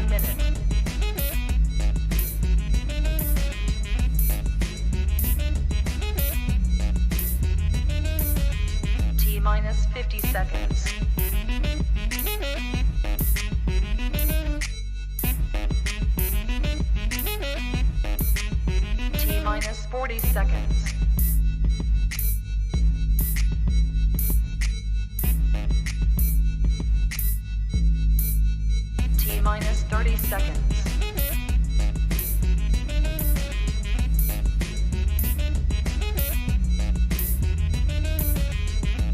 1 minute. T minus 50 seconds. T minus 40 seconds. T minus 30 seconds.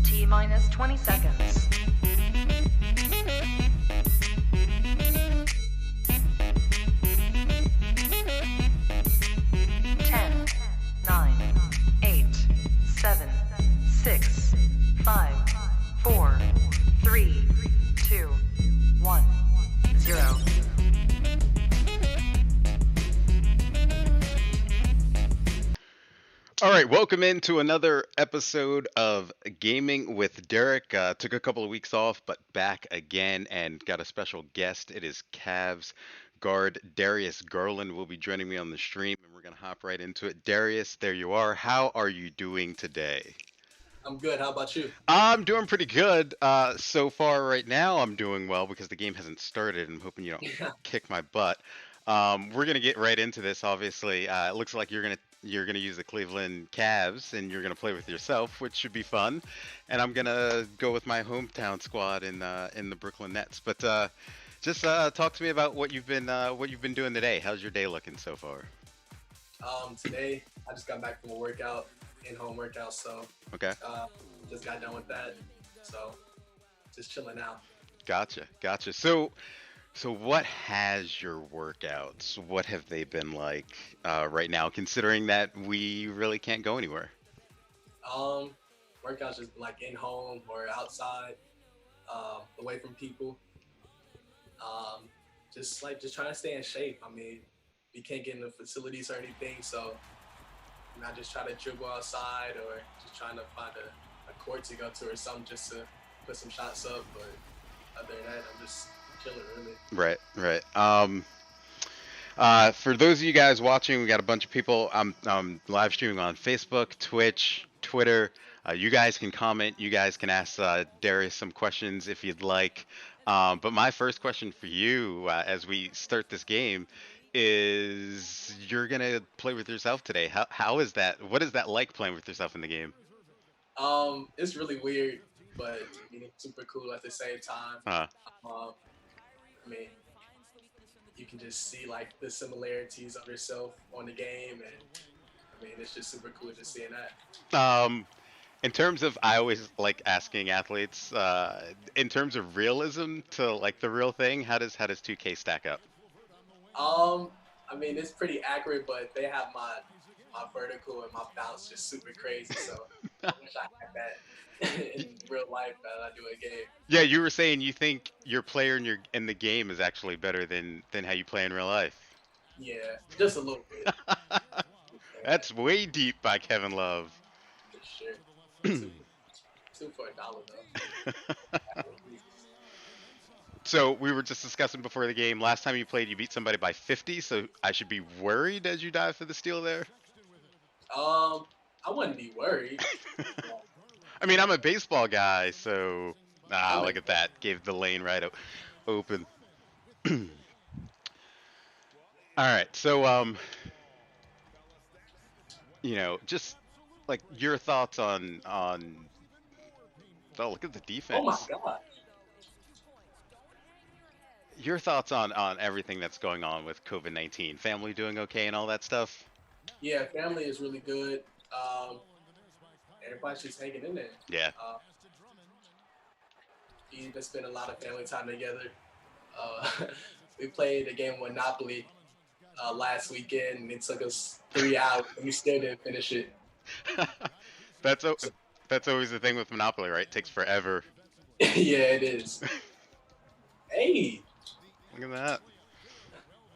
T minus 20 seconds. Ten, 9, 8, 7, 6, 5, 4, 3, 2, 1, 0. All right, welcome into another episode of Gaming with Derek. Took a couple of weeks off, but back again and got a special guest. It is Cavs guard Darius Garland will be joining me on the stream, and we're going to hop right into it. Darius, there you are. How are you doing today? I'm good. How about you? I'm doing pretty good. So far right now, I'm doing well because the game hasn't started. I'm hoping you don't Yeah. kick my butt. We're gonna get right into this. Obviously, it looks like you're gonna use the Cleveland Cavs and you're gonna play with yourself, which should be fun. And I'm gonna go with my hometown squad in the Brooklyn Nets. But just talk to me about what you've been doing today. How's your day looking so far? Today I just got back from a workout, in-home workout, so Okay, just got done with that. So just chilling out. gotcha. So what has your workouts? What have they been like right now, considering that we really can't go anywhere? Um, Workouts just like in-home or outside, away from people. Just trying to stay in shape. I mean, we can't get in the facilities or anything, so I just try to dribble outside or just trying to find a court to go to or something just to put some shots up. But other than that, I'm just chilling really. Right. For those of you guys watching, we got a bunch of people. I'm live streaming on Facebook, Twitch, Twitter. You guys can comment. You guys can ask Darius some questions if you'd like. But my first question for you, as we start this game, is you're gonna play with yourself today. How is that? What is that like playing with yourself in the game? It's really weird, but I mean, it's super cool at the same time. Uh, Um, I mean, you can just see like the similarities of yourself on the game, and I mean, it's just super cool just seeing that. in terms of, I always like asking athletes, in terms of realism to like the real thing, how does 2K stack up? I mean, it's pretty accurate, but they have my vertical and my bounce just super crazy. So I wish I had that in real life that I do a game. Yeah, you were saying you think your player in the game is actually better than how you play in real life. Yeah, just a little bit. That's way deep by Kevin Love. For sure. Two for $1 though. So we were just discussing before the game. Last time you played, you beat somebody by 50. So I should be worried as you dive for the steal there. I wouldn't be worried. I mean, I'm a baseball guy, so I look at that. Gave the lane right open. All right, so just like your thoughts on. Oh, look at the Oh my defense. god. Your thoughts on everything that's going on with COVID-19. Family doing okay and all that stuff? Yeah, family is really good. Everybody's just hanging in there. Yeah. We even spent a lot of family time together. Uh, we played a game of Monopoly last weekend, and it took us 3 hours, and we still didn't finish it. That's always the thing with Monopoly, right? It takes forever. Yeah, it is. Hey. Look at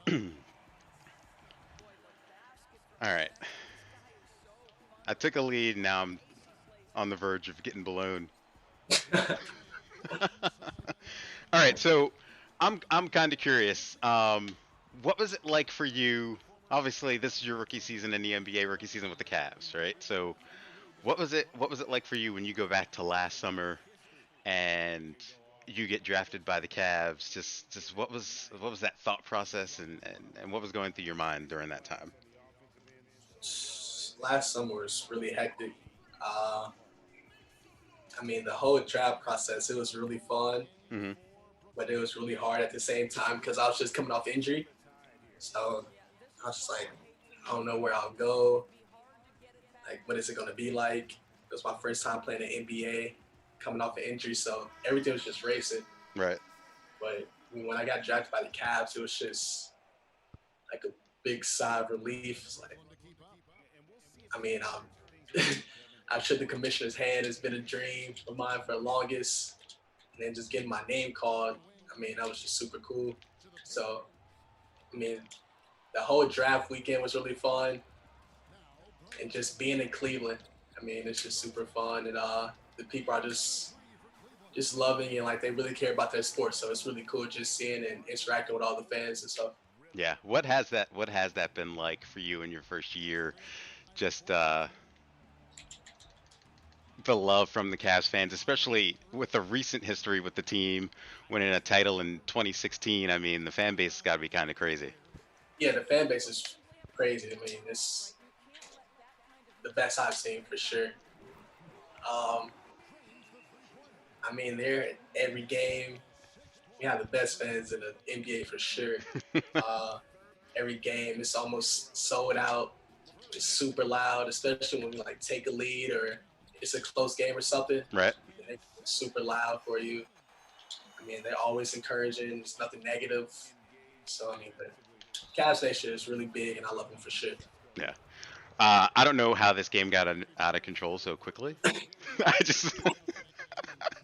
that. All right. I took a lead. Now I'm on the verge of getting blown. All right. So I'm kind of curious. What was it like for you? Obviously, this is your rookie season in the NBA, rookie season with the Cavs, right? So, what was it like for you when you go back to last summer and you get drafted by the Cavs? Just what was that thought process and what was going through your mind during that time? Last summer was really hectic. Uh, I mean, the whole draft process, it was really fun, Hmm. but it was really hard at the same time because I was just coming off injury. So I was just like, I don't know where I'll go. Like, what is it going to be like? It was my first time playing the NBA, coming off an injury. So everything was just racing. Right. But I mean, when I got drafted by the Cavs, it was just like a big sigh of relief. It's like, I mean, I've shook the commissioner's hand. It's been a dream of mine for the longest. And then just getting my name called, I mean, that was just super cool. So, I mean, the whole draft weekend was really fun. And just being in Cleveland, I mean, it's just super fun. And the people are just loving and like they really care about their sport. So it's really cool just seeing and interacting with all the fans and stuff. Yeah. What has that been like for you in your first year? Just the love from the Cavs fans, especially with the recent history with the team winning a title in 2016. I mean, the fan base has got to be kind of crazy. Yeah, the fan base is crazy. I mean, it's the best I've seen for sure. Um, I mean, they're at every game. We have the best fans in the NBA for sure. Uh, every game, it's almost sold out. It's super loud, especially when we like take a lead or it's a close game or something. Right. They're super loud for you. I mean, they're always encouraging. It's nothing negative. So I mean, the Cavs Nation is really big, and I love them for sure. Yeah. I don't know how this game got out of control so quickly. I just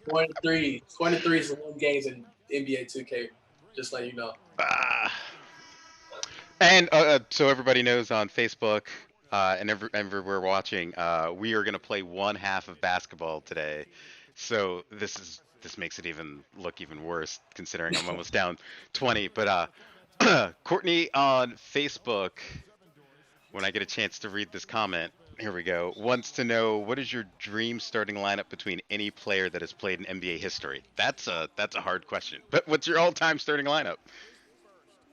23 is the one games in NBA 2K. Just let you know. uh, and so everybody knows on Facebook and everywhere watching, we are going to play one half of basketball today. So this makes it even look even worse considering I'm almost down 20. But Courtney on Facebook, when I get a chance to read this comment, here we go, wants to know what is your dream starting lineup between any player that has played in NBA history? That's a hard question. But what's your all-time starting lineup?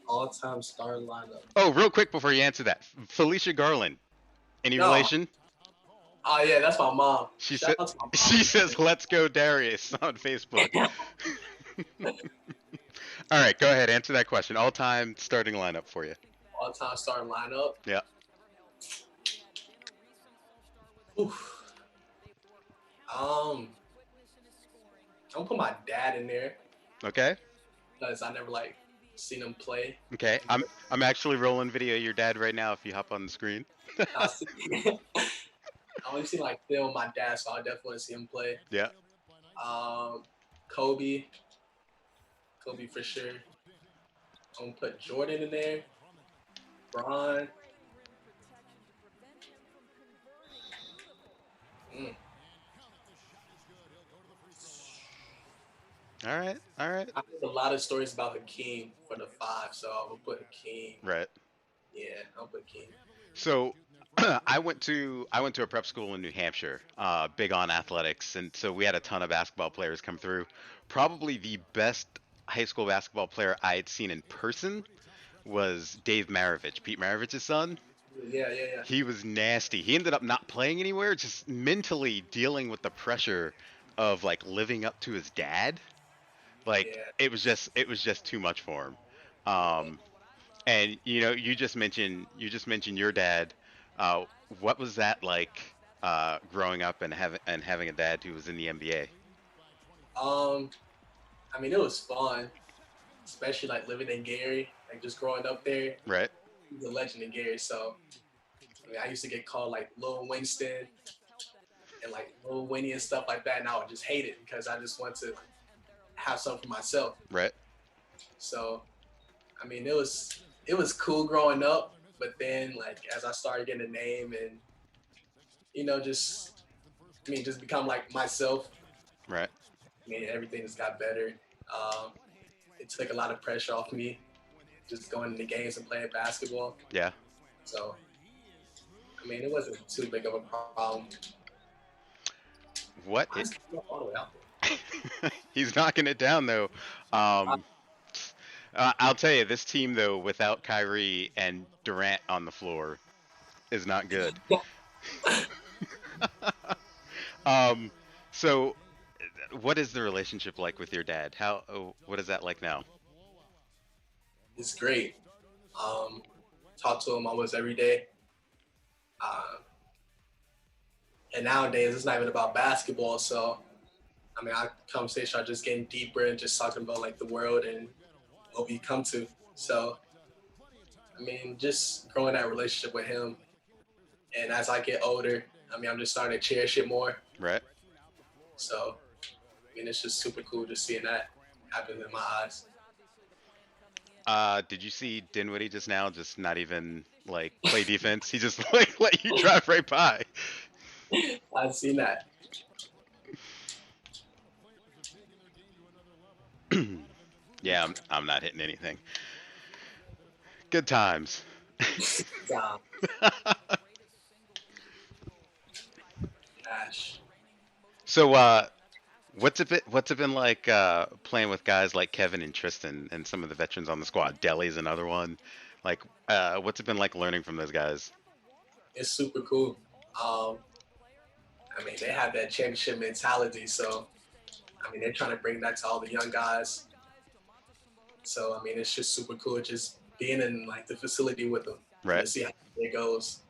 All-time star lineup. Oh, real quick before you answer that, Felicia Garland, any No, relation? oh yeah, that's my mom. She Shout said out to my she says let's go Darius on Facebook. mom. All right, go ahead, answer that question. All-time starting lineup for you. All-time starting lineup. Yeah. Oof. Um, I'm gonna put my dad in there Okay. because I never like seen him play. Okay. I'm actually rolling video of your dad right now if you hop on the screen. I see, I only seen like film my dad, so I definitely see him play. Yeah. Um, Kobe, Kobe for sure. I'm gonna put Jordan in there. Bron. Mm. All right. All right. I heard a lot of stories about Hakeem for the five, so I'm gonna put Hakeem. Right. Yeah, I'll put Hakeem. So I went to a prep school in New Hampshire, big on athletics, and so we had a ton of basketball players come through. Probably the best high school basketball player I had seen in person was Dave Maravich, Pete Maravich's son. Yeah, yeah, yeah. He was nasty. He ended up not playing anywhere, just mentally dealing with the pressure of like living up to his dad. Like Yeah, it was just too much for him. Um, and you just mentioned your dad. Uh, what was that like growing up and having a dad who was in the NBA? Um, I mean, it was fun, especially like living in Gary, like just growing up there. Right. He's a legend in Gary, so I mean, I used to get called like Lil Winston and like Lil Winnie and stuff like that, and I would just hate it because I just want to have something for myself. Right. So, I mean, it was cool growing up, but then like as I started getting a name and just become like myself. Right. I mean, everything just got better. Um, it took a lot of pressure off me just going into games and playing basketball. Yeah. So I mean, it wasn't too big of a problem. What Why it is he all the way out He's knocking it down though. Um, I'll tell you, this team though, without Kyrie and Durant on the floor, is not good. there? Um, so what is the relationship like with your dad? What is that like now? It's great. Um, talk to him almost every day. Uh, and nowadays, it's not even about basketball. So, I mean, our conversation are just getting deeper and just talking about like the world and what we come to. So, I mean, just growing that relationship with him. And as I get older, I mean, I'm just starting to cherish it more. Right? So, I mean, it's just super cool just seeing that happen in my eyes. Did you see Dinwiddie just now? Just not even like play defense. He just like let you drive right by. I've seen that. Yeah, I'm not hitting anything. Good times. Yeah, Ash. So, what's it been like playing with guys like Kevin and Tristan and some of the veterans on the squad? Deli's another one. Like, what's it been like learning from those guys? It's super cool. Um, I mean, they have that championship mentality. So, I mean, they're trying to bring that to all the young guys. So, I mean, it's just super cool just being in like the facility with them and Right. to see how it goes.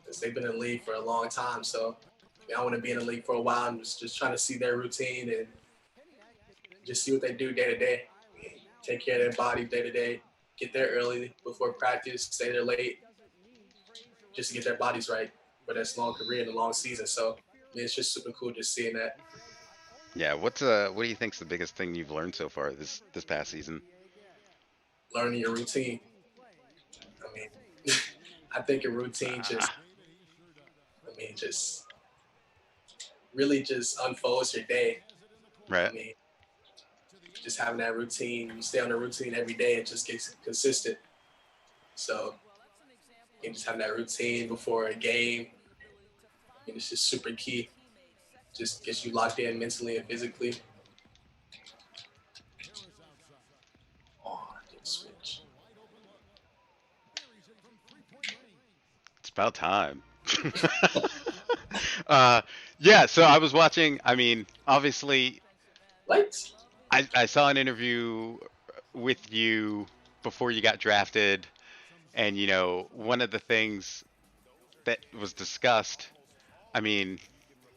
Because they've been in the league for a long time. So, I mean, I want to be in the league for a while and just trying to see their routine and just see what they do day to day. I mean, take care of their body day to day. Get there early before practice, stay there late, just to get their bodies right for this long career and a long season. So, I mean, it's just super cool just seeing that. Yeah. What do you think's the biggest thing you've learned so far this past season? Learning your routine. I mean, I think your routine just, Ah, I mean, just really just unfolds your day. I right. mean, just having that routine, you stay on the routine every day, it just gets consistent. So, you just having that routine before a game, I mean, it's just super key. Just gets you locked in mentally and physically. Oh, I didn't switch. It's about time. uh, yeah. So I was watching. I mean, obviously, What? I saw an interview with you before you got drafted, and one of the things that was discussed. I mean,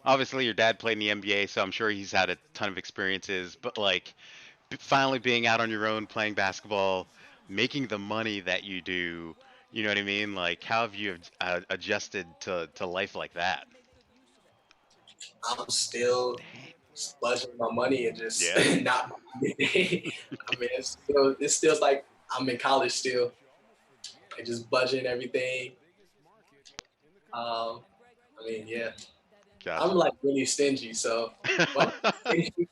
obviously your dad played in the NBA, so I'm sure he's had a ton of experiences. But like, finally being out on your own playing basketball, making the money that you do, you know what I mean? Like, how have you adjusted to life like that? I'm still budgeting my money and just Yeah. not. I mean, it's still like I'm in college still, and just budgeting everything. Um, I mean, yeah, I'm Gotcha. like really stingy, so well, I'm stingy,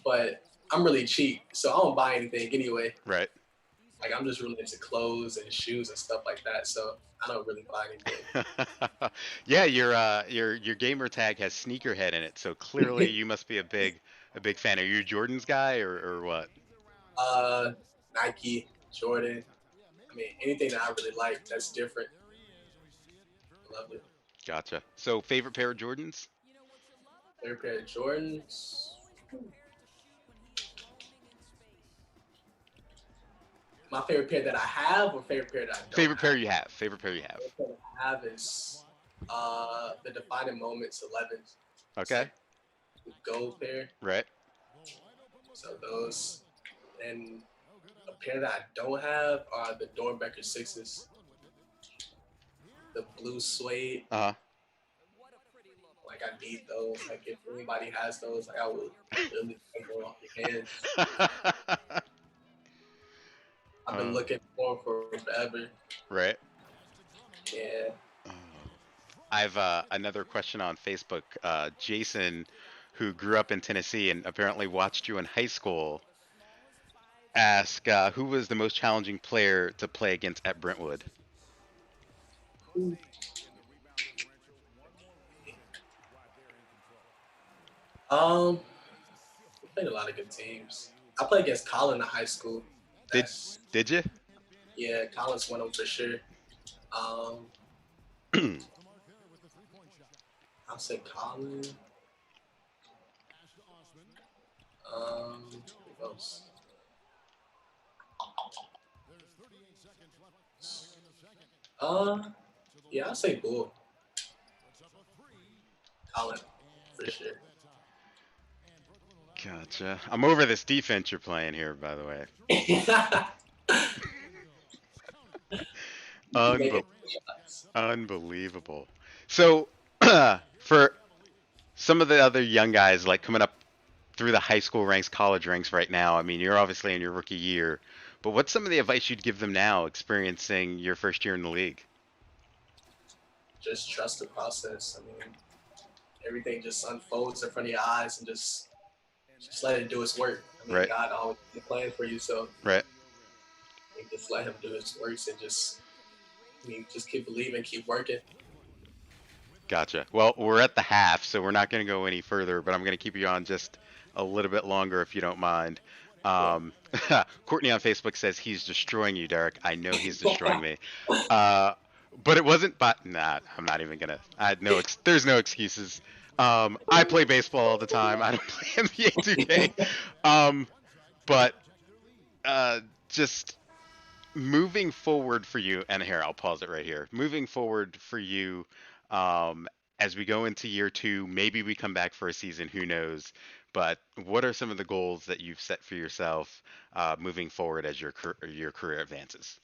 but I'm really cheap, so I don't buy anything anyway. Right. Like I'm just really into clothes and shoes and stuff like that, so I don't really buy Yeah, your gamer tag has sneakerhead in it, so clearly anything. you must be a big fan. Are you a Jordan's guy or what? uh, Nike, Jordan. I mean, anything that I really like that's different, I love it. Gotcha. So favorite pair of Jordans? Favorite pair of Jordans. My favorite pair that I have, or favorite pair that I don't Favorite pair have. you have. Favorite pair you have. Favorite pair that I have is the Defining Moments 11s. It's Okay. like the gold pair. Right. So those, and a pair that I don't have are the Dornbecker sixes, the blue suede. Uh Like I need those. Like if anybody has those, like I would really take them off your hands. huh. I've been uh, looking for them for forever. right. Yeah. Uh, I've another question on Facebook. Jason, who grew up in Tennessee and apparently watched you in high school. ask who was the most challenging player to play against at Brentwood? Who- Um, we played a lot of good teams. I played against Colin in high school. Did That's did you? yeah, Colin's one of them for sure. Um, I'll say Colin. Who else? Uh, yeah, I'll say Bull. Colin, for sure. Gotcha. I'm over this defense you're playing here, by the way. You make it. Unbel- Unbelievable. So, for some of the other young guys, like coming up through the high school ranks, college ranks right now, I mean, you're obviously in your rookie year, but what's some of the advice you'd give them now, experiencing your first year in the league? Just trust the process. I mean, everything just unfolds in front of your eyes, and just let it do its work. I mean, Right, God always has a plan for you, so right. just let Him do His works and just, I mean, just keep believing, keep working. Gotcha. Well, we're at the half, so we're not going to go any further, but I'm going to keep you on just a little bit longer if you don't mind. Yeah. Um, Courtney on Facebook says he's destroying you, Derek. I know he's destroying me. Uh, but it wasn't, but nah, I'm not even gonna. I had no, there's no excuses. I play baseball all the time. I don't play NBA 2K. Um, but uh, just moving forward for you, and here I'll pause it right here. Moving forward for you, as we go into year two, maybe we come back for a season. Who knows? But what are some of the goals that you've set for yourself moving forward as your career advances?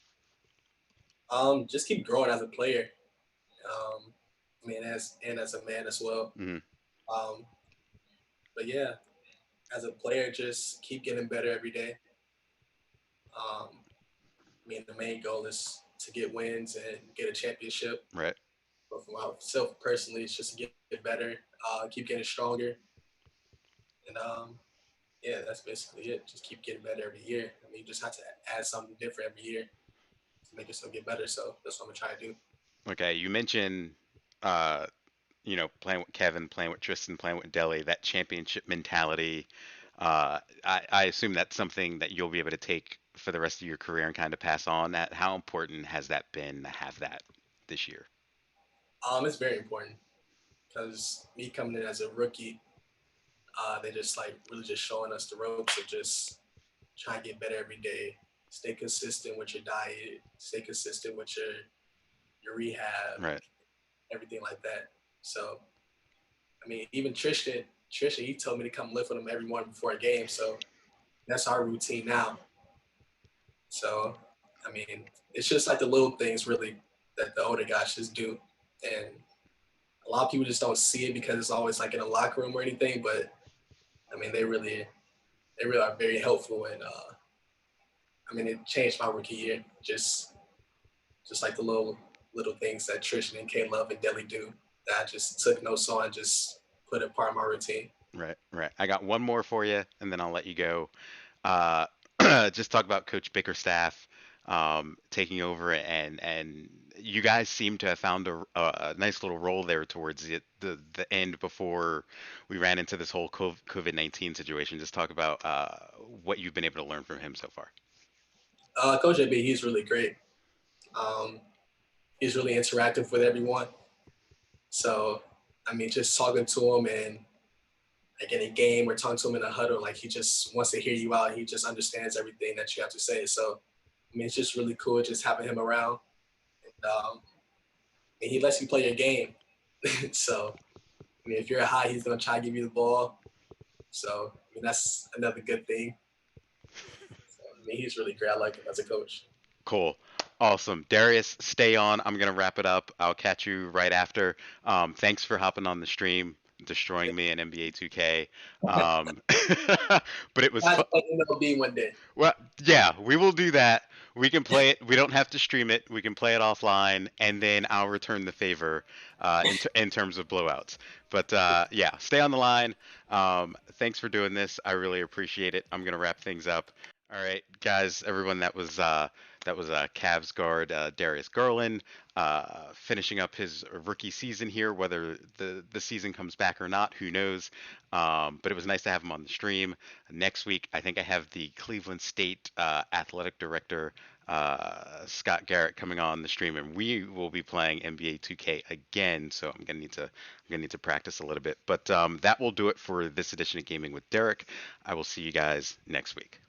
Just keep growing as a player. I mean, as a man as well. Hmm. Um, but yeah, as a player, just keep getting better every day. I mean, the main goal is to get wins and get a championship. Right. But for myself personally, it's just to get better, keep getting stronger, and yeah, that's basically it. Just keep getting better every year. I mean, you just have to add something different every year to make yourself get better. So that's what I'm gonna try to do. Okay. You mentioned, uh, playing with Kevin, playing with Tristan, playing with Deli, that championship mentality. I assume that's something that you'll be able to take for the rest of your career and kind of pass on. That how important has that been to have that this year? It's very important because me coming in as a rookie, they just like really just showing us the ropes of just trying to get better every day. Stay consistent with your diet. Stay consistent with your rehab, Right. everything like that. So I mean, even Tristan, he told me to come lift with him every morning before a game. So that's our routine now. So I mean, it's just like the little things really that the older guys just do, and a lot of people just don't see it because it's always like in a locker room or anything. But I mean, they really are very helpful, and I mean, it changed my rookie year. Just like the little things that Tristan and K Love and Deli do that I just took notes on and just put it part of my routine. Right. Right. I got one more for you, and then I'll let you go. Uh, just talk about Coach Bickerstaff taking over, and you guys seem to have found a nice little role there towards the end before we ran into this whole COVID-19 situation. Just talk about what you've been able to learn from him so far. Coach AB, he's really great. Um, he's really interactive with everyone. So, I mean, just talking to him and like in a game or talking to him in a huddle, like he just wants to hear you out. He just understands everything that you have to say. So, I mean, it's just really cool just having him around. And, and he lets you play your game. So, I mean, if you're high, he's going to try to give you the ball. So, I mean, that's another good thing. So, I mean, he's really great. I like him as a coach. Cool. Awesome. Darius, stay on. I'm going to wrap it up. I'll catch you right after. Thanks for hopping on the stream, destroying me in NBA 2K. Um, but it was I have fun. to play MLB one day. Well, yeah, we will do that. We can play it. We don't have to stream it. We can play it offline, and then I'll return the favor in terms of blowouts. But yeah, stay on the line. Thanks for doing this. I really appreciate it. I'm going to wrap things up. All right, guys, everyone, that was Cavs guard Darius Garland finishing up his rookie season here. Whether the season comes back or not, who knows? But it was nice to have him on the stream. Next week, I think I have the Cleveland State athletic director Scott Garrett coming on the stream, and we will be playing NBA 2K again. So I'm gonna need to practice a little bit. But that will do it for this edition of Gaming with Derek. I will see you guys next week.